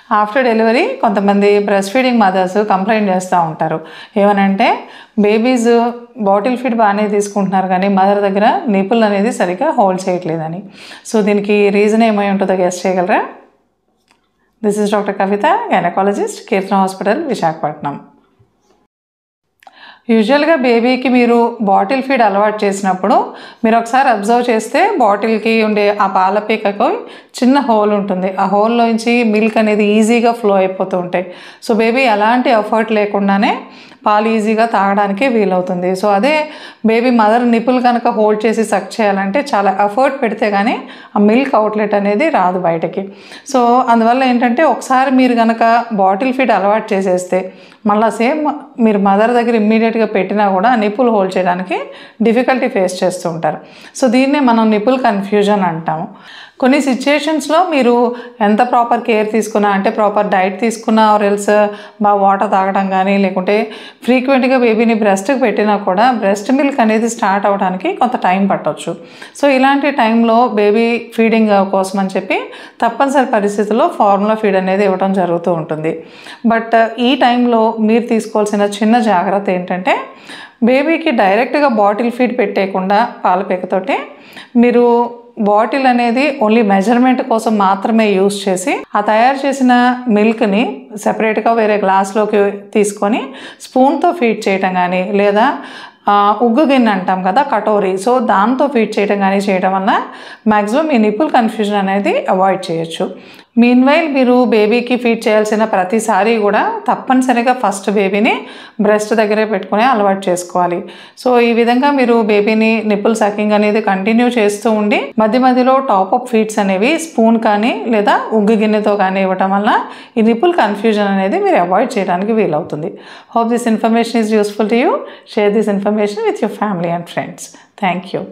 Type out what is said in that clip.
After delivery కొంతమంది breast feeding mothers complaint చేస్తూ ఉంటారు. ఏమనంటే బేబీస్ బాటిల్ ఫీడ్ బాగానే తీసుకుంటున్నారు కానీ మదర్ దగ్గర నిపుల్ అనేది సరిగ్గా హోల్డ్ చేయట్లేదని. సో దీనికి రీజన్ ఏమై ఉంటుందో గెస్ చేయగలరా? This is doctor Kavitha, gynaecologist, Keerthana hospital, Visakhapatnam. యూజువల్గా బేబీకి మీరు బాటిల్ ఫీడ్ అలవాటు చేసినప్పుడు మీరు ఒకసారి అబ్జర్వ్ చేస్తే బాటిల్కి ఉండే ఆ పాల పీకకు చిన్న హోల్ ఉంటుంది. ఆ హోల్లోంచి మిల్క్ అనేది ఈజీగా ఫ్లో అయిపోతూ ఉంటాయి. సో బేబీ ఎలాంటి ఎఫర్ట్ లేకుండానే పాలు ఈజీగా తాగడానికి వీలవుతుంది. సో అదే బేబీ మదర్ నిపుల్ కనుక హోల్డ్ చేసి సక్ చేయాలంటే చాలా ఎఫర్ట్ పెడితే కానీ ఆ మిల్క్ అవుట్లెట్ అనేది రాదు బయటకి. సో అందువల్ల ఏంటంటే ఒకసారి మీరు కనుక బాటిల్ ఫీడ్ అలవాటు చేసేస్తే మళ్ళీ సేమ్ మీరు మదర్ దగ్గర ఇమ్మీడియట్గా పెట్టినా కూడా నిపుల్ హోల్డ్ చేయడానికి డిఫికల్టీ ఫేస్ చేస్తూ ఉంటారు. సో దీన్నే మనం నిపుల్ కన్ఫ్యూజన్ అంటాము. కొన్ని సిచ్యుయేషన్స్లో మీరు ఎంత ప్రాపర్ కేర్ తీసుకున్నా, అంటే ప్రాపర్ డైట్ తీసుకున్నా ఆర్ ఎల్స్ బాగా వాటర్ తాగడం కానీ, లేకుంటే ఫ్రీక్వెంట్గా బేబీని బ్రెస్ట్కి పెట్టినా కూడా బ్రెస్ట్ మిల్క్ అనేది స్టార్ట్ అవ్వడానికి కొంత టైం పట్టవచ్చు. సో ఇలాంటి టైంలో బేబీ ఫీడింగ్ కోసం అని చెప్పి తప్పనిసరి పరిస్థితుల్లో ఫార్ములా ఫీడ్ అనేది ఇవ్వడం జరుగుతూ ఉంటుంది. బట్ ఈ టైంలో మీరు తీసుకోవాల్సిన చిన్న జాగ్రత్త ఏంటంటే బేబీకి డైరెక్ట్గా బాటిల్ ఫీడ్ పెట్టేయకుండా పాల పీకతోటి మీరు బాటిల్ అనేది ఓన్లీ మెజర్మెంట్ కోసం మాత్రమే యూస్ చేసి ఆ తయారు చేసిన మిల్క్ని సెపరేట్గా వేరే గ్లాస్లోకి తీసుకొని స్పూన్తో ఫీడ్ చేయటం కానీ, లేదా ఉగ్గు గిన్నె అంటాం కదా, కటోరీ, సో దాంతో ఫీడ్ చేయడం కానీ చేయడం వల్ల మ్యాక్సిమం ఈ నిపుల్ కన్ఫ్యూజన్ అనేది అవాయిడ్ చేయొచ్చు. మీన్వైల్ మీరు బేబీకి ఫీడ్ చేయాల్సిన ప్రతిసారి కూడా తప్పనిసరిగా ఫస్ట్ బేబీని బ్రెస్ట్ దగ్గరే పెట్టుకుని అలవాటు చేసుకోవాలి. సో ఈ విధంగా మీరు బేబీని నిపుల్ సకింగ్ అనేది కంటిన్యూ చేస్తూ ఉండి మధ్య మధ్యలో టాప్అప్ ఫీడ్స్ అనేవి స్పూన్ కానీ లేదా ఉగ్గు గిన్నెతో కానీ ఇవ్వటం వల్ల ఈ నిపుల్ కన్ఫ్యూజన్ అనేది మీరు అవాయిడ్ చేయడానికి వీలవుతుంది. Hope this information is useful to you. Share this information with your family and friends. Thank you.